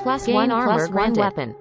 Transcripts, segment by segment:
plus one armor granted. Weapon.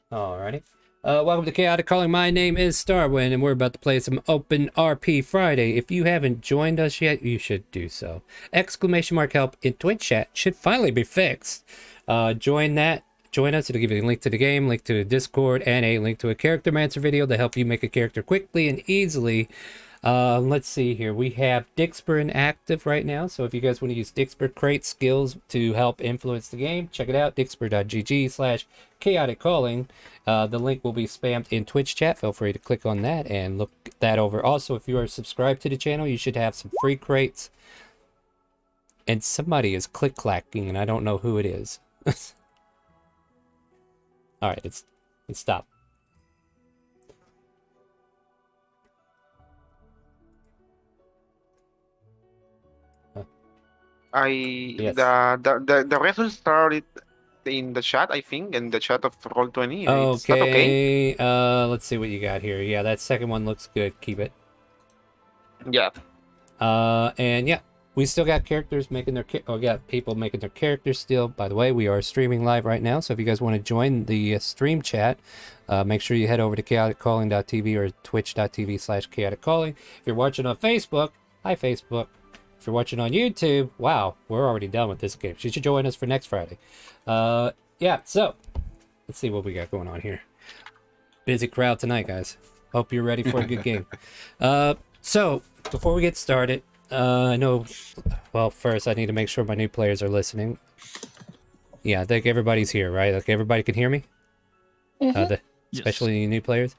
Alrighty. Welcome to Chaotic Calling. My name is Starwind, and we're about to play some Open RP Friday. If you haven't joined us yet, you should do so. Exclamation mark help in Twitch chat should finally be fixed. Join us. It'll give you a link to the game, link to Discord, and a link to a character mancer video to help you make a character quickly and easily. Let's see here. We have Dixper active right now, so if you guys want to use Dixper crate skills to help influence the game, check it out. Dixper.gg/ChaoticCalling. The link will be spammed in Twitch chat. Feel free to click on that and look that over. Also, if you are subscribed to the channel, you should have some free crates. And somebody is click-clacking, and I don't know who it is. All right, it's stopped. Yes. The reason started in the chat, I think, in the chat of Roll20. Okay. Is that okay? Let's see what you got here. Yeah, that second one looks good. Keep it. Yeah. And yeah, we still got characters making their got people making their characters still. By the way, we are streaming live right now, so if you guys want to join the stream chat, make sure you head over to chaoticcalling.tv or twitch.tv/chaoticcalling. If you're watching on Facebook, hi Facebook. If you're watching on YouTube, wow, we're already done with this game. You should join us for next Friday. Yeah, so let's see what we got going on here. Busy crowd tonight, guys. Hope you're ready for a good game. So before we get started, I know, well, first I need to make sure my new players are listening. Yeah, I think everybody's here, right? Like everybody can hear me? Especially new players.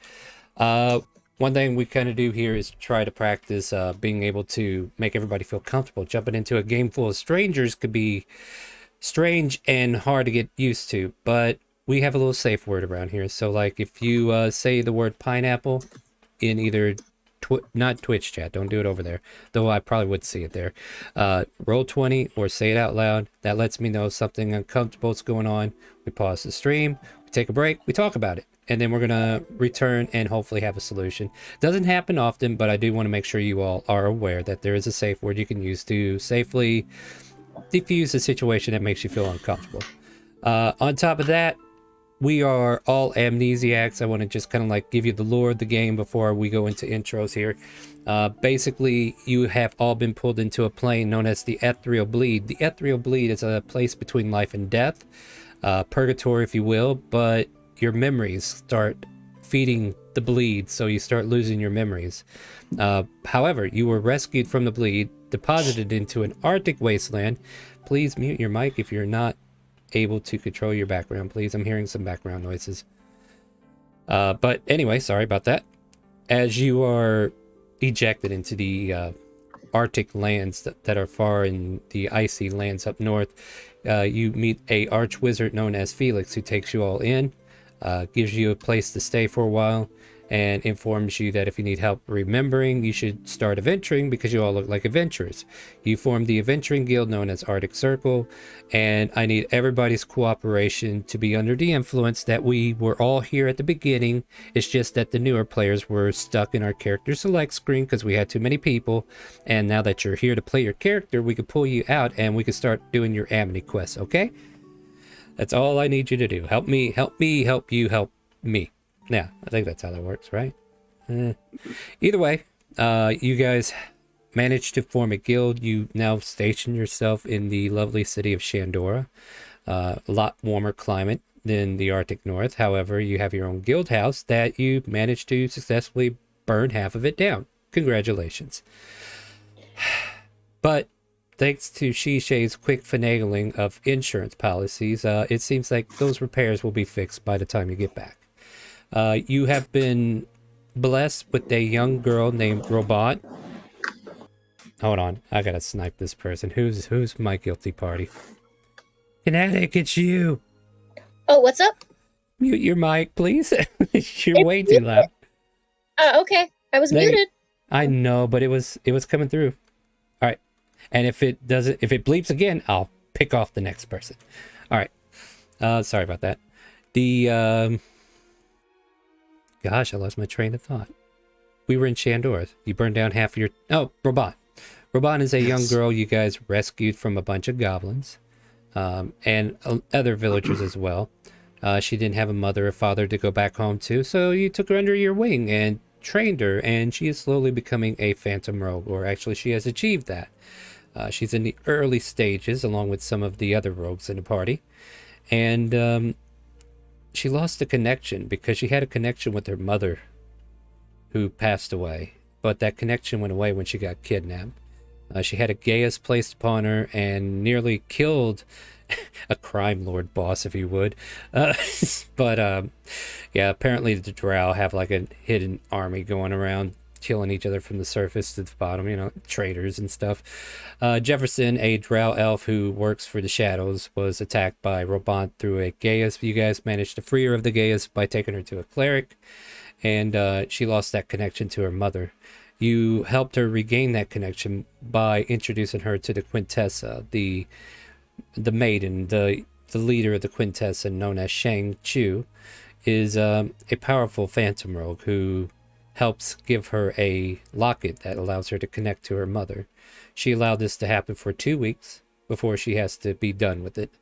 One thing we kind of do here is try to practice being able to make everybody feel comfortable. Jumping into a game full of strangers could be strange and hard to get used to, but we have a little safe word around here. So like if you say the word pineapple in either not Twitch chat, don't do it over there, though I probably would see it there. Roll20 or say it out loud. That lets me know something uncomfortable is going on. We pause the stream, we take a break, we talk about it, and then we're gonna return and hopefully have a solution. Doesn't happen often, but I do want to make sure you all are aware that there is a safe word you can use to safely diffuse a situation that makes you feel uncomfortable. On top of that, we are all amnesiacs. I want to just kind of like give you the lore of the game before we go into intros here. Basically, you have all been pulled into a plane known as the Ethereal Bleed. The Ethereal Bleed is a place between life and death, purgatory if you will, but your memories start feeding the bleed, so you start losing your memories. However, you were rescued from the bleed, deposited into an Arctic wasteland. Please mute your mic if you're not able to control your background, please. I'm hearing some background noises. But anyway, sorry about that. As you are ejected into the Arctic lands that are far in the icy lands up north, you meet a arch wizard known as Felix, who takes you all in, gives you a place to stay for a while, and informs you that if you need help remembering, you should start adventuring because you all look like adventurers. You form the adventuring guild known as Arctic Circle, and I need everybody's cooperation to be under the influence that we were all here at the beginning. It's just that the newer players were stuck in our character select screen because we had too many people, and now that you're here to play your character, we could pull you out and we could start doing your Amity quests, okay? That's all I need you to do. Help me, help you, help me. Yeah, I think that's how that works, right? Either way, you guys managed to form a guild. You now station yourself in the lovely city of Shandora. A lot warmer climate than the Arctic North. However, you have your own guild house that you managed to successfully burn half of it down. Congratulations. But thanks to Shisei's quick finagling of insurance policies, it seems like those repairs will be fixed by the time you get back. You have been blessed with a young girl named Robot. Hold on, I gotta snipe this person. Who's my guilty party? Kinetic, it's you. Oh, what's up? Mute your mic, please. You're way too loud. Okay. I was muted. I know, but it was coming through. All right. And if it bleeps again, I'll pick off the next person. All right. Sorry about that. Gosh, I lost my train of thought. We were in Shandor. You burned down half of your... Oh, Robot. Robot is a young girl you guys rescued from a bunch of goblins. And other villagers as well. She didn't have a mother or father to go back home to, so you took her under your wing and trained her, and she is slowly becoming a phantom rogue, or actually she has achieved that. She's in the early stages along with some of the other rogues in the party, and she lost a connection because she had a connection with her mother who passed away, but that connection went away when she got kidnapped. She had a geas placed upon her and nearly killed a crime lord boss, if you would. But yeah, apparently the drow have like a hidden army going around killing each other from the surface to the bottom, you know, traitors and stuff. Jefferson, a drow elf who works for the shadows, was attacked by Robant through a geas. You guys managed to free her of the geas by taking her to a cleric, and she lost that connection to her mother. You helped her regain that connection by introducing her to the Quintessa, the maiden, the leader of the Quintessa, known as Shang Chu, is a powerful phantom rogue who helps give her a locket that allows her to connect to her mother. She allowed this to happen for 2 weeks before she has to be done with it.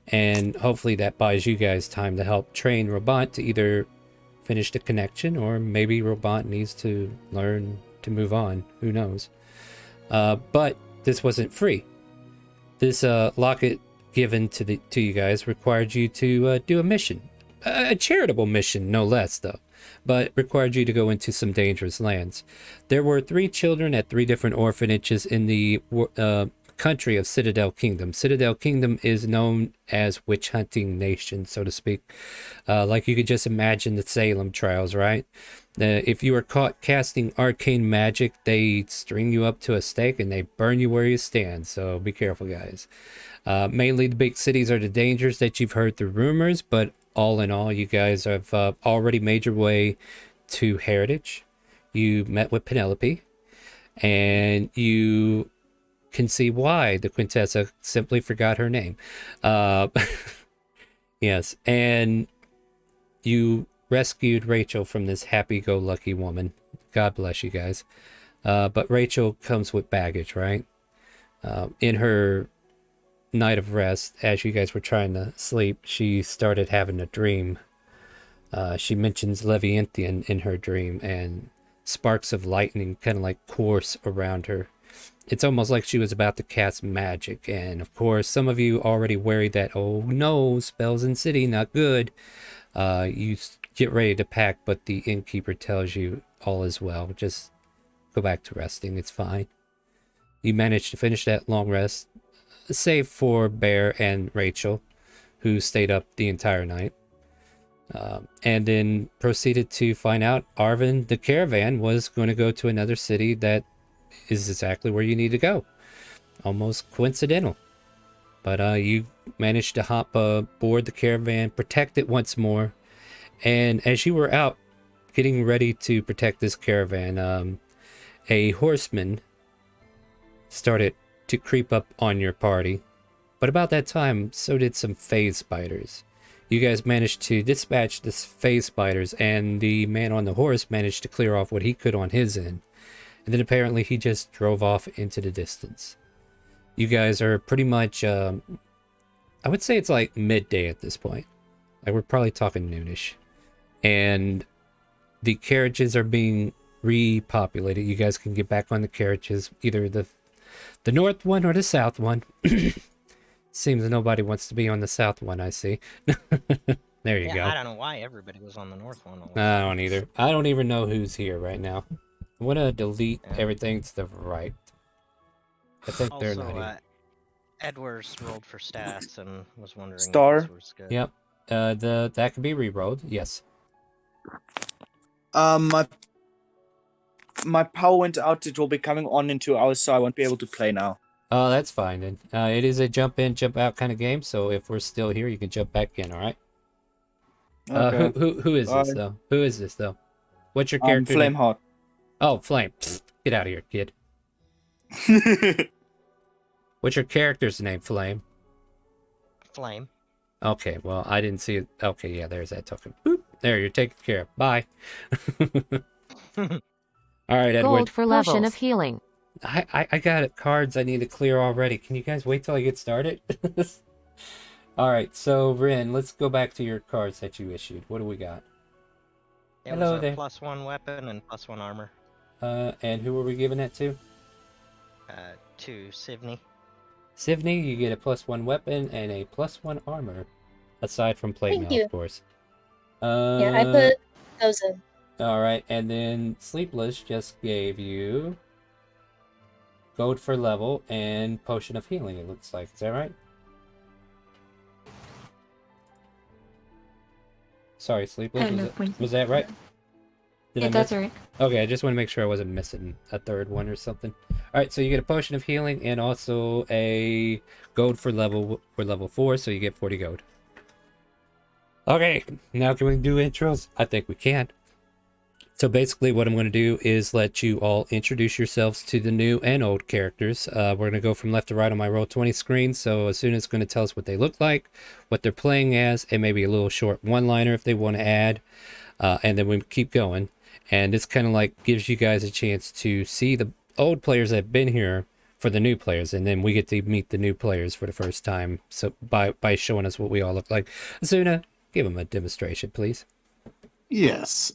And hopefully that buys you guys time to help train Robot to either finish the connection, or maybe Robot needs to learn to move on. Who knows? But this wasn't free. This locket given to you guys required you to do a mission. A charitable mission, no less, though. But required you to go into some dangerous lands. There were 3 children at 3 different orphanages in the country of Citadel Kingdom. Citadel Kingdom is known as witch hunting nation, so to speak. Like you could just imagine the Salem trials, right? If you are caught casting arcane magic, they string you up to a stake and they burn you where you stand. So be careful, guys. Mainly the big cities are the dangers that you've heard through rumors, but all in all, you guys have already made your way to Heritage. You met with Penelope, and you can see why the Quintessa simply forgot her name. Yes, and you rescued Rachel from this happy-go-lucky woman. God bless you guys. But Rachel comes with baggage, right? In her night of rest, as you guys were trying to sleep, she started having a dream. She mentions Leviathan in her dream, and sparks of lightning kind of like course around her. It's almost like she was about to cast magic, and of course some of you already worried that, oh no, spells in city, not good. You get ready to pack, but the innkeeper tells you all is well, just go back to resting, it's fine. You managed to finish that long rest, save for Bear and Rachel, who stayed up the entire night. And then proceeded to find out Arvin, the caravan, was going to go to another city that is exactly where you need to go. Almost coincidental. But you managed to hop aboard the caravan, protect it once more. And as you were out getting ready to protect this caravan, a horseman started to creep up on your party. But about that time, so did some phase spiders. You guys managed to dispatch this phase spiders, and the man on the horse managed to clear off what he could on his end. And then apparently he just drove off into the distance. You guys are pretty much, I would say it's like midday at this point. Like we're probably talking noonish. And the carriages are being repopulated. You guys can get back on the carriages, either the north one or the south one. Seems nobody wants to be on the south one, I see. There you go. I don't know why everybody was on the north one. I don't either. I don't even know who's here right now. I'm gonna delete everything to the right. I think they're not here. Edwards rolled for stats and was wondering Star. if this was good. Yep. That can be re-rolled. Yes. My power went out. It will be coming on in 2 hours, so I won't be able to play now. Oh, that's fine then. It is a jump in, jump out kind of game, so if we're still here, you can jump back in, alright? Okay. Who is this Bye. though? Who is this though? What's your I'm character name? Flameheart. Oh, Flame. Psst, get out of here, kid. What's your character's name, Flame? Flame. Okay, well, I didn't see it. Okay, yeah, there's that token. Boop. There, you're taken care of. Bye. All right, Edward. Gold for Potion levels. of healing. I got cards I need to clear already. Can you guys wait till I get started? All right, so Rin, let's go back to your cards that you issued. What do we got? It Hello was a there. +1 weapon and +1 armor. And who were we giving that to? To Sivney. Sivney, you get a +1 weapon and a +1 armor, aside from plate Thank mail, you. of course. Yeah, I put those in. All right, and then Sleepless just gave you gold for level and potion of healing. It looks like. Is that right? Sorry, Sleepless. Was that right? Did I that's miss? right. Okay, I just want to make sure I wasn't missing a third one or something. All right, so you get a potion of healing and also a gold for level 4, so you get 40 gold. Okay, now can we do intros? I think we can. So basically what I'm going to do is let you all introduce yourselves to the new and old characters. We're going to go from left to right on my Roll20 screen. So as soon as it's going to tell us what they look like, what they're playing as, and maybe a little short one-liner if they want to add. And then we keep going. And this kind of like gives you guys a chance to see the old players that have been here for the new players. And then we get to meet the new players for the first time. So by showing us what we all look like. Asuna, give them a demonstration, please. Yes.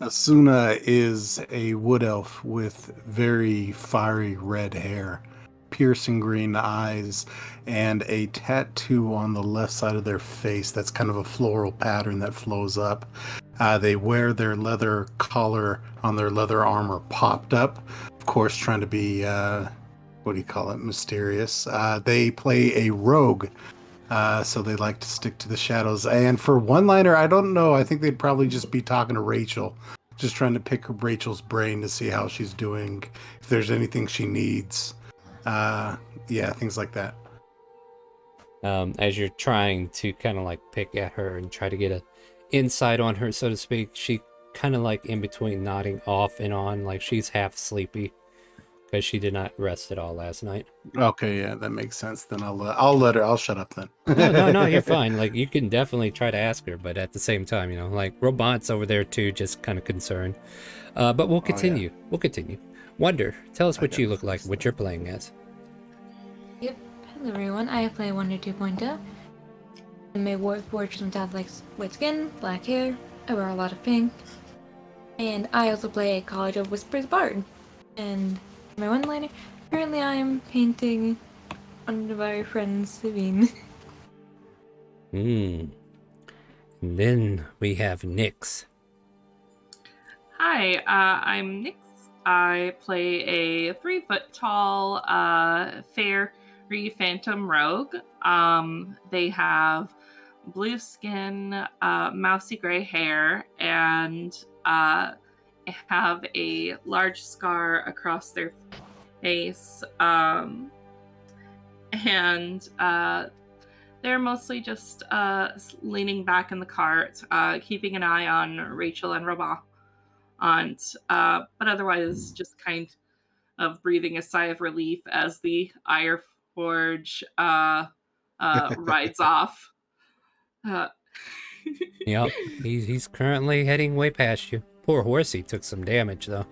Asuna is a wood elf with very fiery red hair, piercing green eyes, and a tattoo on the left side of their face that's kind of a floral pattern that flows up. They wear their leather collar on their leather armor popped up, of course, trying to be, mysterious. They play a rogue. So they like to stick to the shadows. And for one-liner, I don't know. I think they'd probably just be talking to Rachel, just trying to pick Rachel's brain to see how she's doing, if there's anything she needs. Things like that. As you're trying to kind of like pick at her and try to get a insight on her, so to speak, she kind of like in between nodding off and on, like she's half sleepy because she did not rest at all last night. Okay, yeah, that makes sense. Then I'll let her. I'll shut up then. No, you're fine. Like you can definitely try to ask her, but at the same time, you know, like Robot's over there too, just kind of concerned. But we'll continue. We'll continue. Wonder, tell us what you look like, what you're playing as. Yep. Hello everyone, I play Wonder 2.0. And my warforged have like white skin, black hair, I wear a lot of pink. And I also play a College of Whispers Bard. And my one-liner, currently I am painting one of our friends, Sabine. And then we have Nyx. Hi, I'm Nyx. I play a 3-foot-tall fairy phantom rogue. They have blue skin, mousy gray hair, and have a large scar across their face. And they're mostly just leaning back in the cart, keeping an eye on Rachel and Robot. But otherwise just kind of breathing a sigh of relief as the Iron Forge rides off. Yep, he's currently heading way past you. Poor horsey took some damage though.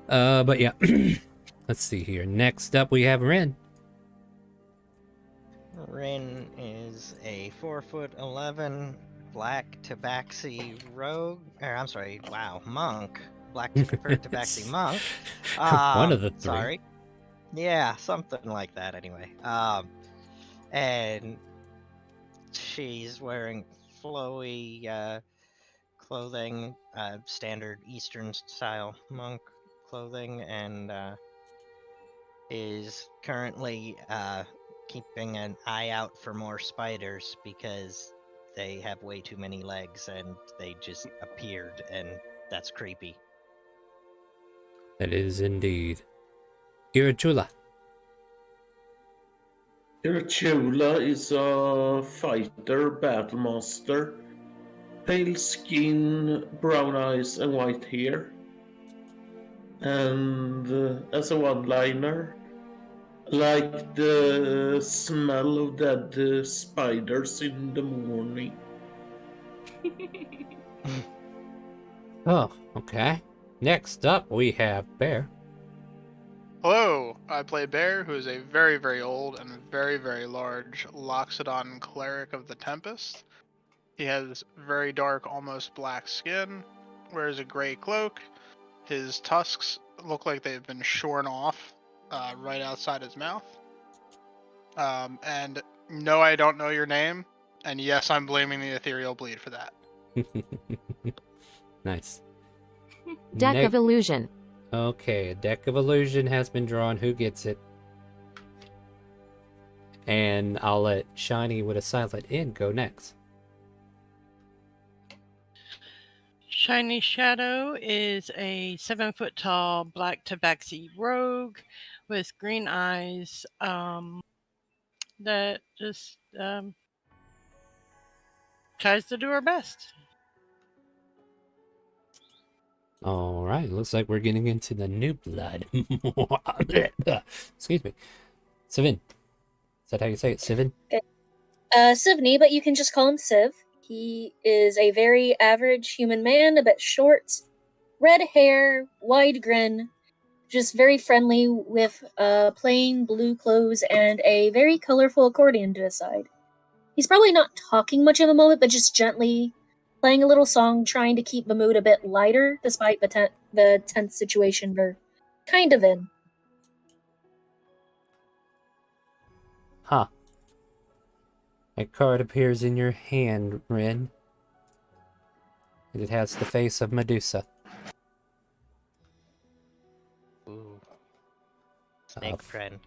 But yeah, let's see here. Next up we have Rin. Rin is a 4'11" black tabaxi rogue, monk. Black tabaxi monk. One of the three. Sorry. Yeah, something like that anyway. And she's wearing flowy clothing, standard Eastern style monk clothing, and is currently keeping an eye out for more spiders because they have way too many legs and they just appeared, and that's creepy. That is indeed. Irachula. Irachula is a fighter, battle master, pale skin, brown eyes, and white hair. And as a one-liner, like the smell of dead spiders in the morning. Oh, okay. Next up, we have Bear. Hello, I play Bear, who is a very, very old and very, very large Loxodon cleric of the Tempest. He has very dark, almost black skin, wears a gray cloak. His tusks look like they've been shorn off right outside his mouth. And no, I don't know your name. And yes, I'm blaming the ethereal bleed for that. Nice. Deck of Illusion. Okay, a deck of illusion has been drawn. Who gets it? And I'll let Shiny with a silent N go next. Shiny Shadow is a 7-foot tall black tabaxi rogue with green eyes that just tries to do her best. All right, looks like we're getting into the new blood. Excuse me. Sivin. Is that how you say it, Sivin? Okay. Sivney, but you can just call him Siv. He is a very average human man, a bit short, red hair, wide grin, just very friendly with plain blue clothes and a very colorful accordion to his side. He's probably not talking much at the moment, but just gently playing a little song, trying to keep the mood a bit lighter, despite the tense situation we're kind of in. Huh. A card appears in your hand, Rin. And it has the face of Medusa. Ooh. Snake friend.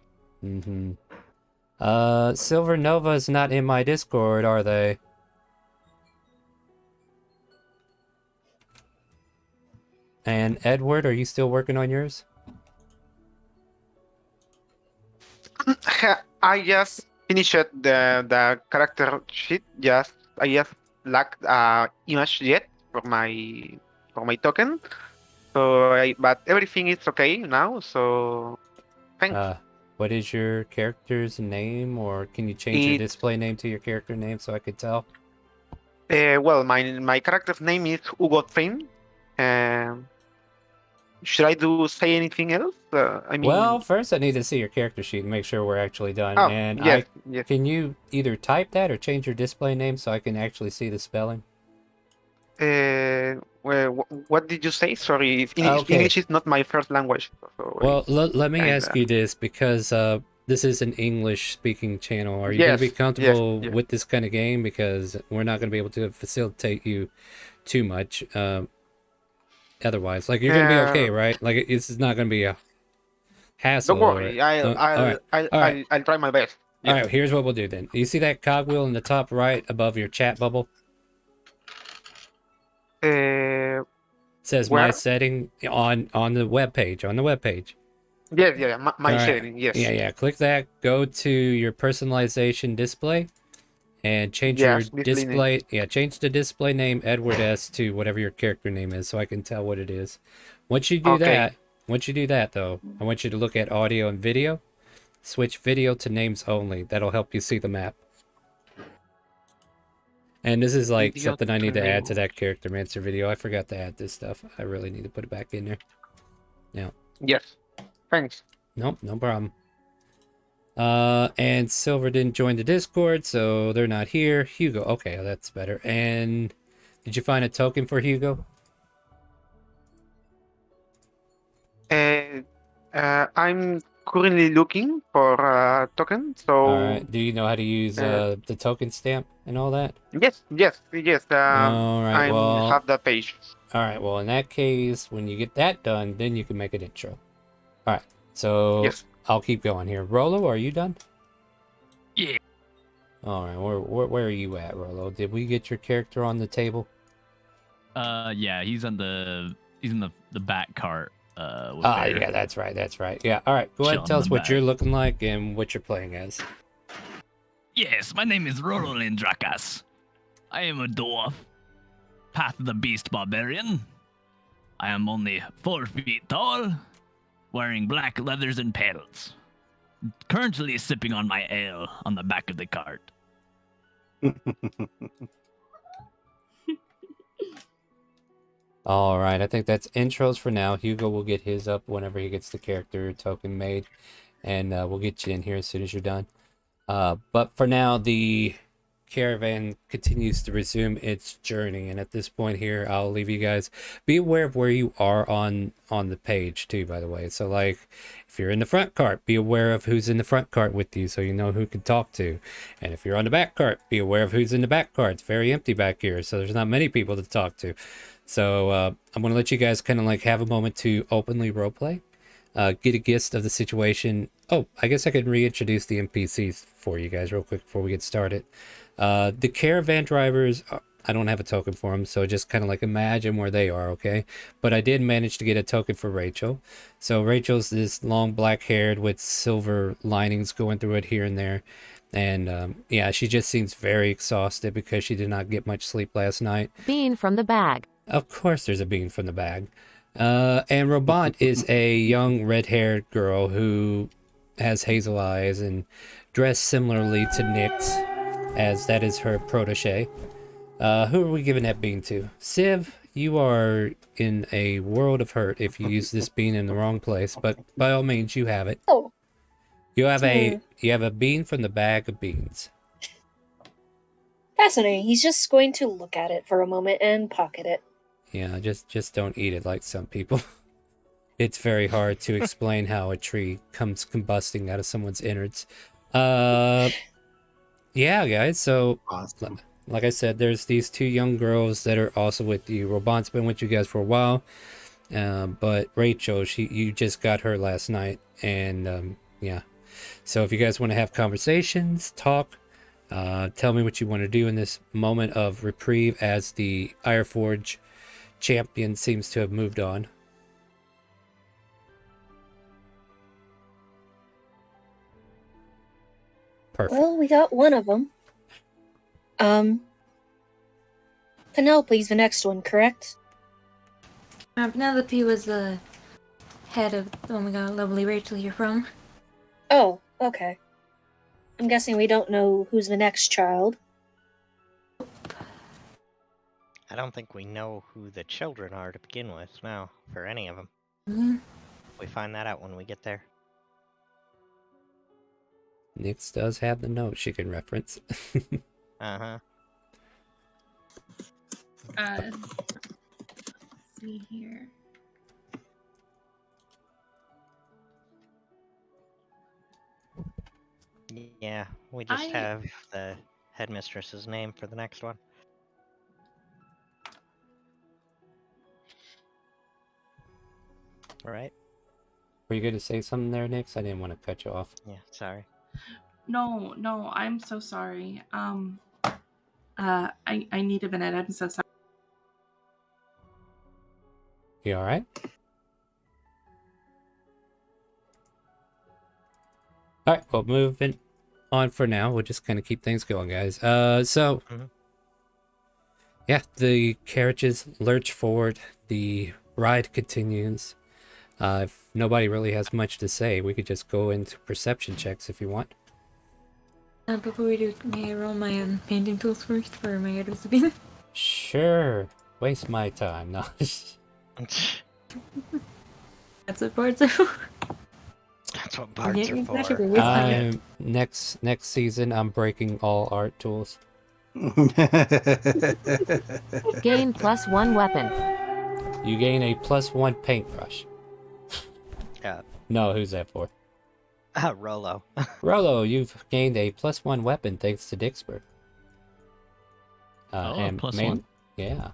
Mm-hmm. Silver Nova's not in my Discord, are they? And Edward, are you still working on yours? I just finished the character sheet. I just lacked image yet for my token. But everything is okay now. So thanks. What is your character's name, or can you change your display name to your character name so I could tell? Well, my character's name is Hugo Train. Should I say anything else? Well, first I need to see your character sheet and make sure we're actually done. Oh, and yes. Can you either type that or change your display name so I can actually see the spelling? Well, what did you say? Sorry, Okay. English is not my first language. Well, let me ask you this, because this is an English-speaking channel. Are you going to be comfortable with this kind of game? Because we're not going to be able to facilitate you too much. Otherwise, like, you're gonna be okay, right? Like, this is not gonna be a hassle. Don't worry, I'll try my best. All right, here's what we'll do then. You see that cogwheel in the top right above your chat bubble? It says where? my setting on the web page. On the web page. Yes, my right. setting. Yes. Yeah. Click that. Go to your personalization display. And change your display. Yeah, change the display name Edward S to whatever your character name is, so I can tell what it is. Once you do that, though, I want you to look at audio and video. Switch video to names only. That'll help you see the map. And this is like something I need to add to that character mancer video. I forgot to add this stuff. I really need to put it back in there. Yeah. Yes. Thanks. Nope, no problem. And Silver didn't join the Discord, so they're not here. Hugo, okay, that's better. And did you find a token for Hugo? I'm currently looking for a token, so... Alright, do you know how to use the token stamp and all that? Yes. Alright, I have that page. Alright, well, in that case, when you get that done, then you can make an intro. Alright, so... Yes. I'll keep going here. Rolo, are you done? Yeah. All right. Where are you at, Rolo? Did we get your character on the table? Yeah, he's in the back cart. Yeah, that's right. Yeah. All right. Go ahead and tell us what you're looking like and what you're playing as. Yes, my name is Rolo Lindrakas. I am a dwarf. Path of the Beast barbarian. I am only 4 feet tall, wearing black leathers and pedals. Currently sipping on my ale on the back of the cart. All right, I think that's intros for now. Hugo will get his up whenever he gets the character token made, and we'll get you in here as soon as you're done. But for now, the caravan continues to resume its journey, and at this point here, I'll leave you guys. Be aware of where you are on the page too, by the way. So like, if you're in the front cart, be aware of who's in the front cart with you, so you know who can talk to. And if you're on the back cart, be aware of who's in the back cart. It's very empty back here, so there's not many people to talk to. So I'm going to let you guys kind of like have a moment to openly roleplay, get a gist of the situation. Oh, I guess I can reintroduce the NPCs for you guys real quick before we get started. The caravan drivers, I don't have a token for them, so just kind of like imagine where they are, okay? But I did manage to get a token for Rachel. So Rachel's this long black haired with silver linings going through it here and there. And yeah, she just seems very exhausted because she did not get much sleep last night. Bean from the bag. Of course there's a bean from the bag. And Robot is a young red-haired girl who has hazel eyes and dressed similarly to Nyx, as that is her protege. Who are we giving that bean to? Civ, you are in a world of hurt if you use this bean in the wrong place, but by all means you have it. Oh. You have a bean from the bag of beans. Fascinating. He's just going to look at it for a moment and pocket it. Yeah, just don't eat it like some people. It's very hard to explain how a tree comes combusting out of someone's innards. Yeah, guys, so Awesome. like I said, there's these two young girls that are also with you. Robot's been with you guys for a while, but Rachel, you just got her last night, and yeah. So if you guys want to have conversations, talk, tell me what you want to do in this moment of reprieve as the Ironforge champion seems to have moved on. Perfect. Well, we got one of them. Penelope's the next one, correct? Penelope was the head of the one we got lovely Rachel here from. Oh, okay. I'm guessing we don't know who's the next child. I don't think we know who the children are to begin with, no, for any of them. Mm-hmm. We find that out when we get there. Nyx does have the note she can reference. Uh-huh. Let's see here. Yeah, we just have the headmistress's name for the next one. Right? Were you going to say something there, Nyx? I didn't want to cut you off. Yeah, sorry. No, I'm so sorry. I need a minute. I'm so sorry. You all right? All right, well, moving on for now. We'll just kind of keep things going, guys. So, yeah, the carriages lurch forward. The ride continues. If nobody really has much to say, we could just go into perception checks if you want. Before we do, may I roll my painting tools first for my items to be? Sure. Waste my time. No. That's what bards are for. That's what bards are for. Next season, I'm breaking all art tools. Gain +1 weapon. You gain a +1 paintbrush. No, who's that for? Rolo. Rolo, you've gained a +1 weapon thanks to Dixburg. +1. Yeah.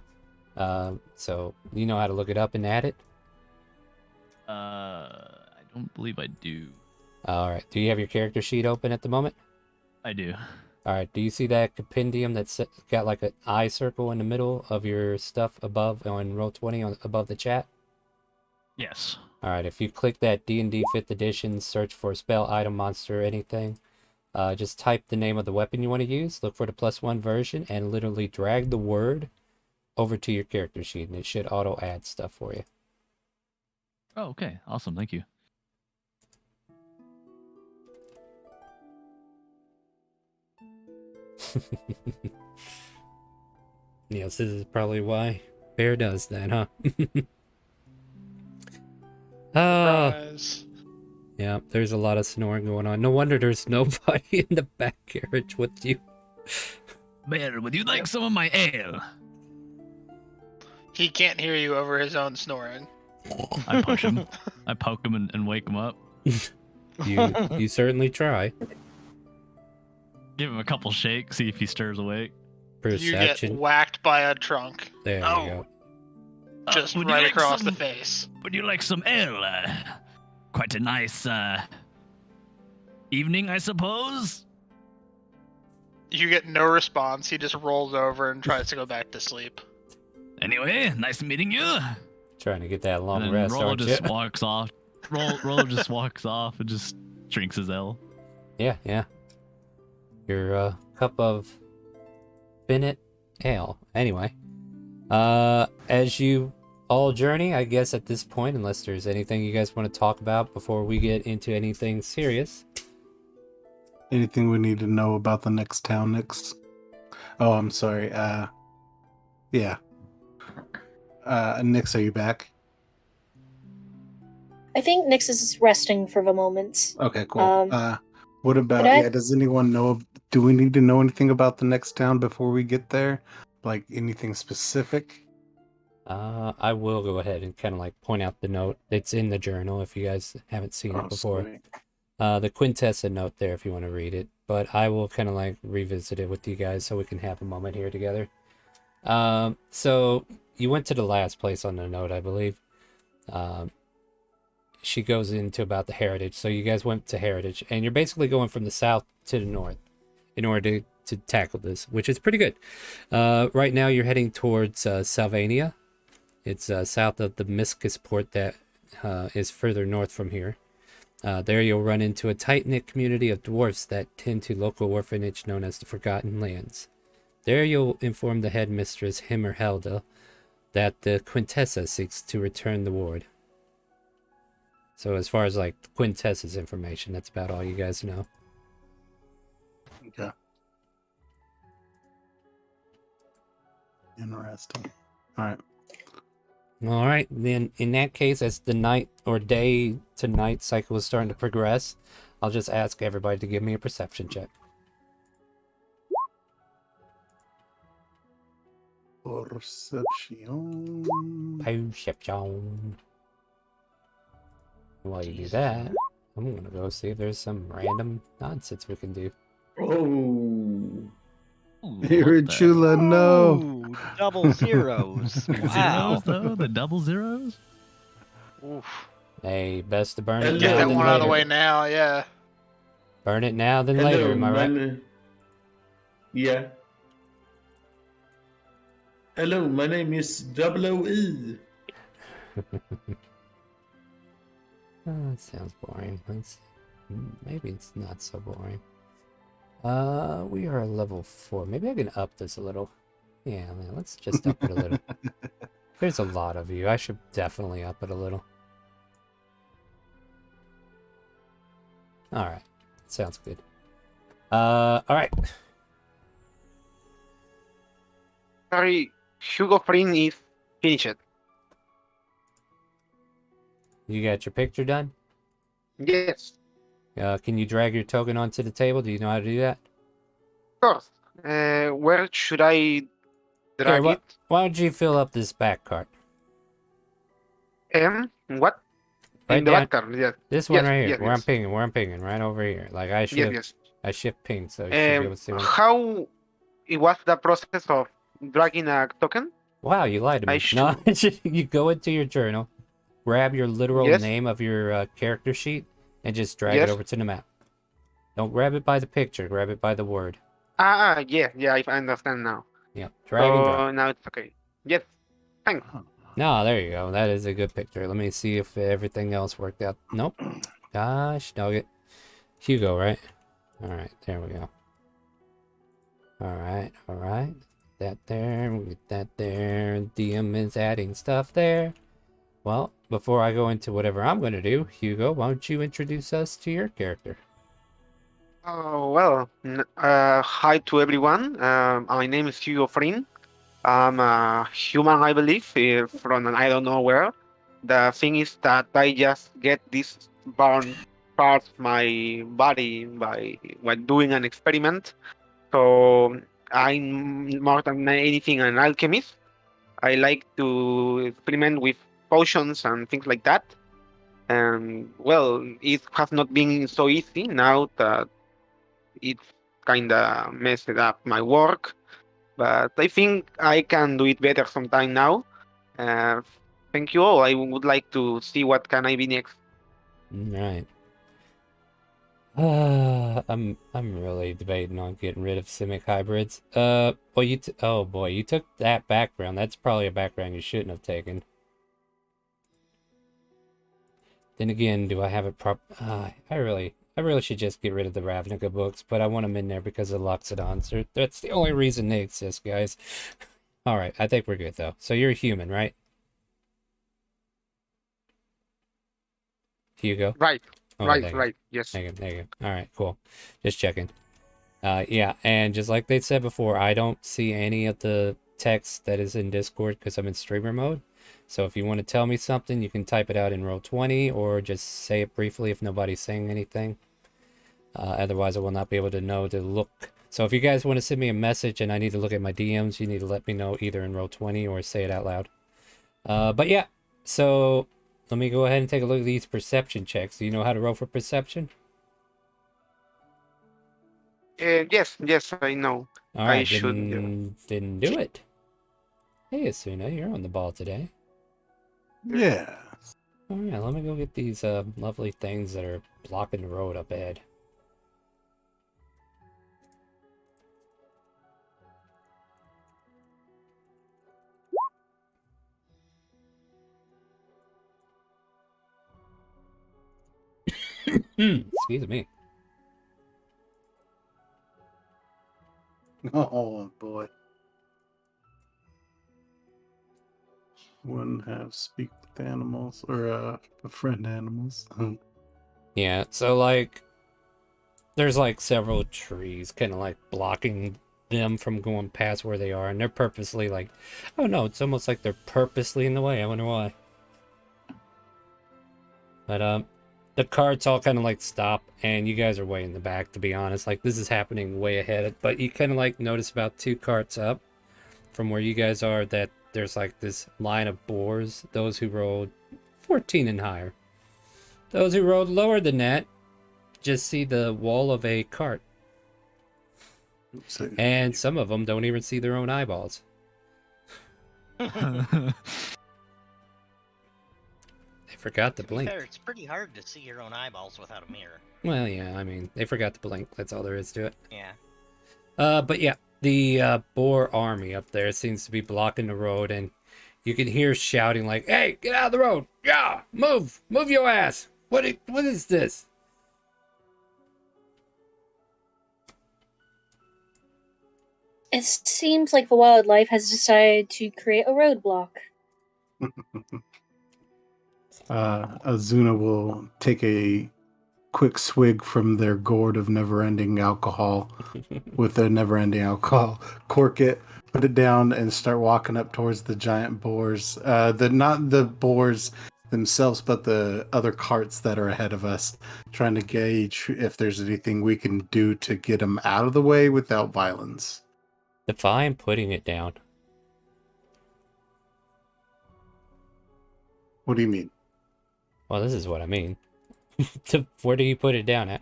So you know how to look it up and add it? I don't believe I do. All right. Do you have your character sheet open at the moment? I do. All right. Do you see that compendium that's got like an eye circle in the middle of your stuff above on Roll20 above the chat? Yes. All right. If you click that D&D 5th edition, search for spell, item, monster, anything, just type the name of the weapon you want to use, look for the +1 version, and literally drag the word over to your character sheet, and it should auto add stuff for you. Oh, okay. Awesome. Thank you. Yes, this is probably why Bear does that, huh? Surprise. Yeah, there's a lot of snoring going on. No wonder there's nobody in the back carriage with you. Bear, would you like some of my ale? He can't hear you over his own snoring. I push him. I poke him and wake him up. You certainly try. Give him a couple shakes, see if he stirs awake. You get Perception. whacked by a trunk. There you go. Just would you right like across the some- face. Would you like some ale? Quite a nice evening, I suppose. You get no response. He just rolls over and tries to go back to sleep. Anyway, nice meeting you. Trying to get that long And then rest, Roll aren't just you? walks off. Roll just walks off and just drinks his ale. Yeah. Your cup of Bennett ale. Anyway, as you all journey, I guess at this point, unless there's anything you guys want to talk about before we get into anything serious. Anything we need to know about the next town next? Oh, I'm sorry. Yeah. Nix, are you back? I think Nyx is resting for the moment. Okay, cool. What about, could I- yeah, does anyone know, do we need to know anything about the next town before we get there? Like anything specific? I will go ahead and kind of like point out the note. It's in the journal if you guys haven't seen it before. Sweet. The Quintessa note there if you want to read it. But I will kind of like revisit it with you guys so we can have a moment here together. So you went to the last place on the note, I believe. She goes into about the heritage. So you guys went to heritage, and you're basically going from the south to the north in order to tackle this, which is pretty good. Right now you're heading towards Salvania. It's south of the Miscus port that is further north from here. There you'll run into a tight-knit community of dwarfs that tend to local orphanage known as the Forgotten Lands. There you'll inform the headmistress Himmerhelda that the Quintessa seeks to return the ward. So as far as like Quintessa's information, that's about all you guys know. Okay. Interesting. All right, then in that case, as the night or day to night cycle is starting to progress, I'll just ask everybody to give me a perception check. Perception. While you do that, I'm gonna go see if there's some random nonsense we can do. Oh. Chula, no. Ooh, double zeros. Wow. Zeros, though? The double zeros? Oof. Hey, best to burn it Get now that than one out of the later. way now, yeah. Burn it now than Hello, later, am I right? Yeah. Hello, my name is Double O-E. Oh, that sounds boring. Maybe it's not so boring. We are level 4. Maybe I can up this a little. Yeah, man, let's just up it a little. There's a lot of you. I should definitely up it a little. Alright. Sounds good. Alright. Sorry, Hugo Frin is finished. You got your picture done? Yes, Can you drag your token onto the table? Do you know how to do that? of course. Where should I drag Here, it? why don't you fill up this back cart? What? Right In the down- back card, yes. This one Yes, right here, yes, where I'm yes. pinging, right over here. Like I Yes, shift, yes. I shift ping, so you should be able to see one. How it was the process of dragging a token? Wow, you lied to I me. No, you go into your journal, grab your literal Yes. name of your character sheet, and just drag it Yes. over to the map. Don't grab it by the picture, grab it by the word. Yeah, I understand now. Yep, drag and drop. So now it's okay. Yes, thanks. No, there you go. That is a good picture. Let me see if everything else worked out. Nope. Gosh, dog it. Hugo, right? All right, there we go. All right. that there. We'll get that there. DM is adding stuff there. Well, before I go into whatever I'm going to do, Hugo, why don't you introduce us to your character? Oh, well, hi to everyone. My name is Hugo Frin. I'm a human, I believe, from I don't know where. The thing is that I just get this burn part of my body by when doing an experiment. So I'm more than anything an alchemist. I like to experiment with potions and things like that. And well, it has not been so easy now that it's kind of messed up my work, but I think I can do it better sometime now. Uh, Thank you all. I would like to see what can I be next. Right. I'm really debating on getting rid of simic hybrids. Well, oh boy, you took that background. That's probably a background you shouldn't have taken. Then again, do I have it I really should just get rid of the Ravnica books, but I want them in there because of Loxodons. That's the only reason they exist, guys. All right, I think we're good though. So you're a human, right? Hugo? Right, Okay, there you go. right. Yes. There you go. All right, cool. Just checking. Yeah, and just like they said before, I don't see any of the text that is in Discord because I'm in streamer mode. So if you want to tell me something, you can type it out in Roll20 or just say it briefly if nobody's saying anything. Otherwise, I will not be able to know to look. So if you guys want to send me a message and I need to look at my DMs, you need to let me know either in Roll20 or say it out loud. But yeah, so let me go ahead and take a look at these perception checks. Do you know how to roll for perception? Yes, I know. All I right, should. then do it. Hey, Asuna, you're on the ball today. Yeah. Oh yeah, let me go get these lovely things that are blocking the road up ahead. Excuse me. Oh boy. Wouldn't have speak with animals or befriend animals. Yeah, so like there's like several trees kind of like blocking them from going past where they are, and they're purposely like, oh no, it's almost like they're purposely in the way. I wonder why. But the carts all kind of like stop, and you guys are way in the back, to be honest. Like this is happening way ahead, but you kind of like notice about 2 carts up from where you guys are that there's like this line of boars, those who rolled 14 and higher. Those who rolled lower than that just see the wall of a cart. And some of them don't even see their own eyeballs. They forgot to blink. Fair, it's pretty hard to see your own eyeballs without a mirror. Well, yeah, I mean, they forgot to blink. That's all there is to it. Yeah. But yeah, the boar army up there seems to be blocking the road, and you can hear shouting like, "Hey, get out of the road! Yeah, move your ass! What is this?" It seems like the wildlife has decided to create a roadblock. Azuna will take a quick swig from their gourd of never-ending alcohol with their never-ending alcohol, cork it, put it down, and start walking up towards the giant boars. Not the boars themselves, but the other carts that are ahead of us, trying to gauge if there's anything we can do to get them out of the way without violence. Define putting it down. What do you mean? Well, this is what I mean. Where do you put it down at?